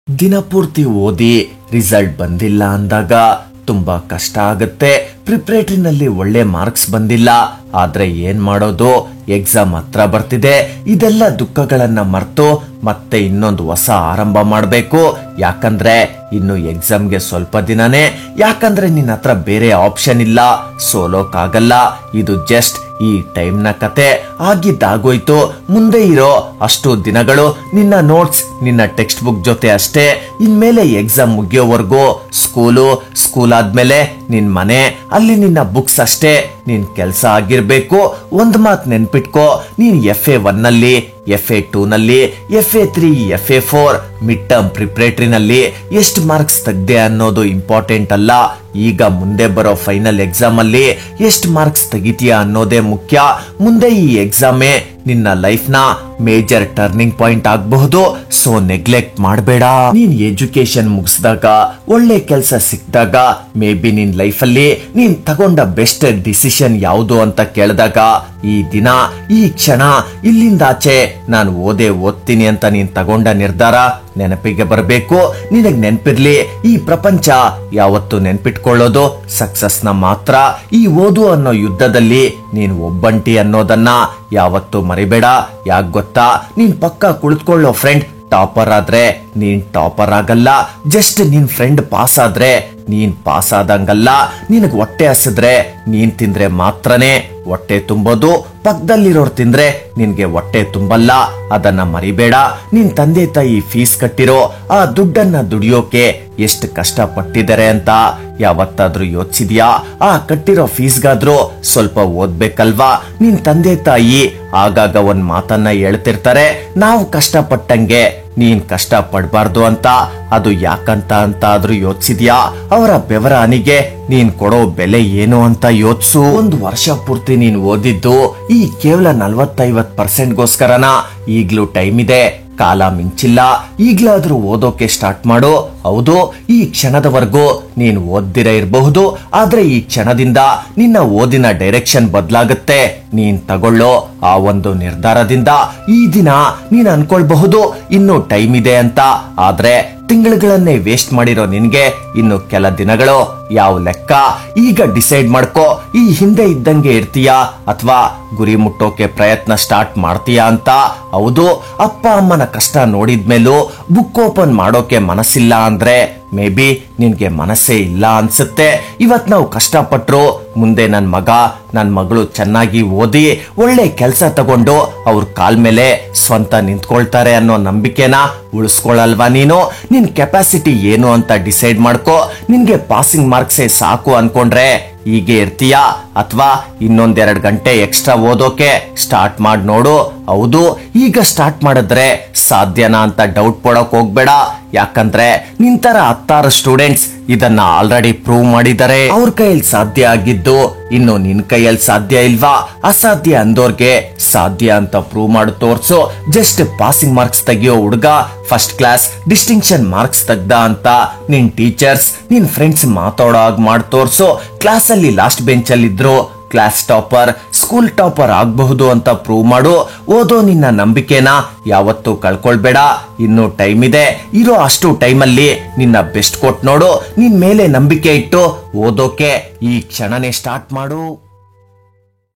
ದಿನಪೂರ್ತಿ ಓದಿ ರಿಸಲ್ಟ್ ಬಂದಿಲ್ಲ ಅಂದಾಗ ತುಂಬಾ ಕಷ್ಟ ಆಗುತ್ತೆ. ಪ್ರಿಪರೇಟರಿನಲ್ಲಿ ಒಳ್ಳೆ ಮಾರ್ಕ್ಸ್ ಬಂದಿಲ್ಲ ಆದ್ರೆ ಏನ್ ಮಾಡೋದು, ಎಕ್ಸಾಮ್ ಹತ್ರ ಬರ್ತಿದೆ. ಇದೆಲ್ಲ ದುಃಖಗಳನ್ನ ಮರ್ತು ಮತ್ತೆ ಇನ್ನೊಂದು ಹೊಸ ಆರಂಭ ಮಾಡ್ಬೇಕು. ಯಾಕಂದ್ರೆ ಇನ್ನು ಎಕ್ಸಾಮ್ಗೆ ಸ್ವಲ್ಪ ದಿನನೇ. ಯಾಕಂದ್ರೆ ನಿನ್ನ ಹತ್ರ ಬೇರೆ ಆಪ್ಷನ್ ಇಲ್ಲ, ಸೋಲೋಕಾಗಲ್ಲ. ಇದು ಜಸ್ಟ್ ಈ ಟೈಮ್ ನ ಕತೆ. ಆಗಿದ್ದಾಗೋಯ್ತು. ಮುಂದೆ ಇರೋ ಅಷ್ಟು ದಿನಗಳು ನಿನ್ನ ನೋಟ್ಸ್, ನಿನ್ನ ಟೆಕ್ಸ್ಟ್ ಬುಕ್ ಜೊತೆ ಅಷ್ಟೇ. ಇನ್ಮೇಲೆ ಎಕ್ಸಾಮ್ ಮುಗಿಯೋವರೆಗೂ ಸ್ಕೂಲ್ ಆದ್ಮೇಲೆ ನಿನ್ ಮನೆ, ಅಲ್ಲಿ ನಿನ್ನ ಬುಕ್ಸ್ ಅಷ್ಟೇ ನಿನ್ ಕೆಲ್ಸ ಆಗಿರ್ಬೇಕು. ಒಂದ್ ಮಾತ್ ನೆನ್ಪಿಟ್ಕೋ, ನೀನ್ FA1 ನಲ್ಲಿ, FA2 ನಲ್ಲಿ, FA3, FA4 ಮಿಡ್ ಟರ್ಮ್ ಪ್ರಿಪರೇಟರಿನಲ್ಲಿ ಎಷ್ಟು ಮಾರ್ಕ್ಸ್ ತೆಗ್ದೆ ಅನ್ನೋದು ಇಂಪಾರ್ಟೆಂಟ್ ಅಲ್ಲ. ಈಗ ಮುಂದೆ ಬರೋ ಫೈನಲ್ ಎಕ್ಸಾಮ್ ಅಲ್ಲಿ ಎಷ್ಟು ಮಾರ್ಕ್ಸ್ ತೆಗಿತೀಯಾ ಅನ್ನೋದೇ ಮುಖ್ಯ. ಮುಂದೆ ಈ ಎಕ್ಸಾಮೇ ನಿನ್ನ ಲೈಫ್ ನ ಮೇಜರ್ ಟರ್ನಿಂಗ್ ಪಾಯಿಂಟ್ ಆಗಬಹುದು. ಸೊ ನೆಗ್ಲೆಕ್ಟ್ ಮಾಡಬೇಡ. ನೀನ್ ಎಜುಕೇಶನ್ ಮುಗಿಸಿದಾಗ, ಒಳ್ಳೆ ಕೆಲಸ ಸಿಕ್ಕಿದಾಗ, ಮೇ ಬಿ ನಿನ್ ಲೈಫ್ ಅಲ್ಲಿ ನೀನ್ ತಗೊಂಡ ಬೆಸ್ಟ್ ಡಿಸಿಷನ್ ಯಾವುದು ಅಂತ ಕೇಳಿದಾಗ, ಈ ದಿನ, ಈ ಕ್ಷಣ, ಇಲ್ಲಿಂದಾಚೆ ನಾನು ಓದ್ತೀನಿ ಅಂತ ನೀನ್ ತಗೊಂಡ ನಿರ್ಧಾರ ನೆನಪಿಗೆ ಬರಬೇಕು. ನಿನಗ್ ನೆನ್ಪಿರ್ಲಿ, ಈ ಪ್ರಪಂಚ ಯಾವತ್ತು ನೆನ್ಪಿಟ್ಕೊಳ್ಳೋದು ಸಕ್ಸಸ್ ನ ಮಾತ್ರ. ಈ ಓದು ಅನ್ನೋ ಯುದ್ಧದಲ್ಲಿ ನೀನ್ ಒಬ್ಬಂಟಿ ಅನ್ನೋದನ್ನ ಯಾವತ್ತು ಮರಿಬೇಡ. ಯಾಕೆ ಗೊತ್ತಾ, ನೀನ್ ಪಕ್ಕ ಕುಳಿತುಕೊಳ್ಳೋ ಫ್ರೆಂಡ್ ಟಾಪರ್ ಆದ್ರೆ ನೀನ್ ಟಾಪರ್ ಆಗಲ್ಲ. ಜಸ್ಟ್ ನಿನ್ ಫ್ರೆಂಡ್ ಪಾಸ್ ಆದ್ರೆ ನೀನ್ ಪಾಸ್ ಆದಂಗಲ್ಲ. ನಿನಗ್ ಹೊಟ್ಟೆ ಹಸಿದ್ರೆ ನೀನ್ ತಿಂದ್ರೆ ಮಾತ್ರನೇ ಹೊಟ್ಟೆ ತುಂಬೋದು. ಪಕ್ಕದಲ್ಲಿರೋರ್ ತಿಂದ್ರೆ ನಿನ್ಗೆ ಹೊಟ್ಟೆ ತುಂಬಲ್ಲ. ಅದನ್ನ ಮರಿಬೇಡ. ನಿನ್ ತಂದೆ ತಾಯಿ ಫೀಸ್ ಕಟ್ಟಿರೋ ಆ ದುಡ್ಡನ್ನ ದುಡಿಯೋಕೆ ಎಷ್ಟು ಕಷ್ಟ ಪಟ್ಟಿದ್ದಾರೆ ಅಂತ ಯಾವತ್ತಾದ್ರೂ ಯೋಚಿಸಿದ್ಯಾ? ಆ ಕಟ್ಟಿರೋ ಫೀಸ್ಗಾದ್ರೂ ಸ್ವಲ್ಪ ಓದ್ಬೇಕಲ್ವಾ? ನಿನ್ ತಂದೆ ತಾಯಿ ಆಗಾಗ ಒಂದ್ ಮಾತನ್ನ ಹೇಳ್ತಿರ್ತಾರೆ, ನಾವು ಕಷ್ಟಪಟ್ಟಂಗೆ ನೀನ್ ಕಷ್ಟ ಪಡ್ಬಾರ್ದು ಅಂತ. ಅದು ಯಾಕಂತ ಆದ್ರೂ ಯೋಚಿಸಿದ್ಯಾ? ಅವರ ಬೆವರ ಹನಿಗೆ ನೀನ್ ಕೊಡೋ ಬೆಲೆ ಏನು ಅಂತ ಯೋಚಿಸು. ಒಂದು ವರ್ಷ ಪೂರ್ತಿ ನೀನ್ ಓದಿದ್ದು ಈ ಕೇವಲ 40-50%ಗೋಸ್ಕರನ? ಈಗ್ಲೂ ಟೈಮ್ ಇದೆ, ಕಾಲ ಮಿಂಚಿಲ್ಲ. ಈಗ್ಲಾದ್ರೂ ಓದೋಕೆ ಸ್ಟಾರ್ಟ್ ಮಾಡು. ಹೌದು, ಈ ಕ್ಷಣದವರೆಗೂ ನೀನ್ ಓದ್ದಿರ ಇರಬಹುದು, ಆದ್ರೆ ಈ ಕ್ಷಣದಿಂದ ನಿನ್ನ ಓದಿನ ಡೈರೆಕ್ಷನ್ ಬದಲಾಗುತ್ತೆ. ನೀನ್ ತಗೊಳ್ಳೋ ಆ ಒಂದು ನಿರ್ಧಾರದಿಂದ. ಈ ದಿನ ನೀನ್ ಅನ್ಕೊಳ್ಬಹುದು ಇನ್ನು ಟೈಮ್ ಇದೆ ಅಂತ, ಆದ್ರೆ ತಿಂಗಳುಗಳನ್ನೇ ವೇಸ್ಟ್ ಮಾಡಿರೋ ನಿನ್ಗೆ ಇನ್ನು ಕೆಲ ದಿನಗಳು ಯಾವ ಲೆಕ್ಕ? ಈಗ ಡಿಸೈಡ್ ಮಾಡ್ಕೋ, ಈ ಹಿಂದೆ ಇದ್ದಂಗೆ ಇರ್ತೀಯಾ ಅಥವಾ ಗುರಿ ಮುಟ್ಟೋಕೆ ಪ್ರಯತ್ನ ಸ್ಟಾರ್ಟ್ ಮಾಡ್ತೀಯಾ ಅಂತ. ಹೌದು, ಅಪ್ಪ ಅಮ್ಮನ ಕಷ್ಟ ನೋಡಿದ್ಮೇಲೂ ಬುಕ್ ಓಪನ್ ಮಾಡೋಕೆ ಮನಸ್ಸಿಲ್ಲ ಅಂದ್ರೆ ಮೇ ಬಿ ನಿನ್ಗೆ ಮನಸ್ಸೇ ಇಲ್ಲ ಅನ್ಸುತ್ತೆ. ಇವತ್ ನಾವು ಕಷ್ಟಪಟ್ರು ಮುಂದೆ ನನ್ ಮಗ, ನನ್ ಮಗಳು ಚೆನ್ನಾಗಿ ಓದಿ ಒಳ್ಳೆ ಕೆಲಸ ತಗೊಂಡು ಅವ್ರ ಕಾಲ್ ಮೇಲೆ ಸ್ವಂತ ನಿಂತ್ಕೊಳ್ತಾರೆ ಅನ್ನೋ ನಂಬಿಕೆನ ಉಳಿಸ್ಕೊಳ್ಳಲ್ವಾ ನೀನು? ನಿನ್ ಕೆಪಾಸಿಟಿ ಏನು ಅಂತ ಡಿಸೈಡ್ ಮಾಡ್ಕೋ. ನಿನ್ಗೆ ಪಾಸಿಂಗ್ ಮಾರ್ಕ್ಸೇ ಸಾಕು ಅನ್ಕೊಂಡ್ರೆ ಹೀಗೆ ಇರ್ತೀಯಾ ಅಥವಾ ಇನ್ನೊಂದೆರಡು ಗಂಟೆ ಎಕ್ಸ್ಟ್ರಾ ಓದೋಕೆ ಸ್ಟಾರ್ಟ್ ಮಾಡಿ ನೋಡು. ಹೌದು, ಈಗ ಸ್ಟಾರ್ಟ್ ಮಾಡಿದ್ರೆ ಸಾಧ್ಯನಾ ಅಂತ ಡೌಟ್ ಪಡೋಕ್ ಹೋಗ್ಬೇಡ. ಯಾಕಂದ್ರೆ ನಿಂತರ 10 ಸ್ಟೂಡೆಂಟ್ಸ್ ಇದನ್ನ ಆಲ್ರೆಡಿ ಪ್ರೂವ್ ಮಾಡಿದ್ದಾರೆ. ಅವ್ರ ಕೈಯಲ್ಲಿ ಸಾಧ್ಯ ಆಗಿದ್ದು ಇನ್ನು ನಿನ್ ಕೈಯಲ್ಲಿ ಸಾಧ್ಯ ಇಲ್ವಾ? ಅಸಾಧ್ಯ ಅಂದೋರ್ಗೆ ಸಾಧ್ಯ ಅಂತ ಪ್ರೂವ್ ಮಾಡಿ ತೋರ್ಸು. ಜಸ್ಟ್ ಪಾಸಿಂಗ್ ಮಾರ್ಕ್ಸ್ ತೆಗಿಯೋ ಹುಡುಗ ಫಸ್ಟ್ ಕ್ಲಾಸ್ ಡಿಸ್ಟಿಂಕ್ಷನ್ ಮಾರ್ಕ್ಸ್ ತೆಗ್ದ ಅಂತ ನಿನ್ ಟೀಚರ್ಸ್, ನಿನ್ ಫ್ರೆಂಡ್ಸ್ ಮಾತಾಡೋ ಹಾಗೆ ಮಾಡಿ ತೋರ್ಸು. ಕ್ಲಾಸ್ ಅಲ್ಲಿ ಲಾಸ್ಟ್ ಬೆಂಚ್ ಅಲ್ಲಿ ಇದ್ರು ಕ್ಲಾಸ್ ಟಾಪರ್, ಸ್ಕೂಲ್ ಟಾಪರ್ ಆಗಬಹುದು ಅಂತ ಪ್ರೂವ್ ಮಾಡು. ಓದೋ ನಿನ್ನ ನಂಬಿಕೆನ ಯಾವತ್ತೂ ಕಳ್ಕೊಳ್ಬೇಡ. ಇನ್ನು ಟೈಮ್ ಇದೆ. ಇರೋ ಅಷ್ಟು ಟೈಮಲ್ಲಿ ನಿನ್ನ ಬೆಸ್ಟ್ ಕೊಟ್ಟು ನೋಡು. ನಿನ್ ಮೇಲೆ ನಂಬಿಕೆ ಇಟ್ಟು ಓದೋಕೆ ಈ ಕ್ಷಣನೇ ಸ್ಟಾರ್ಟ್ ಮಾಡು.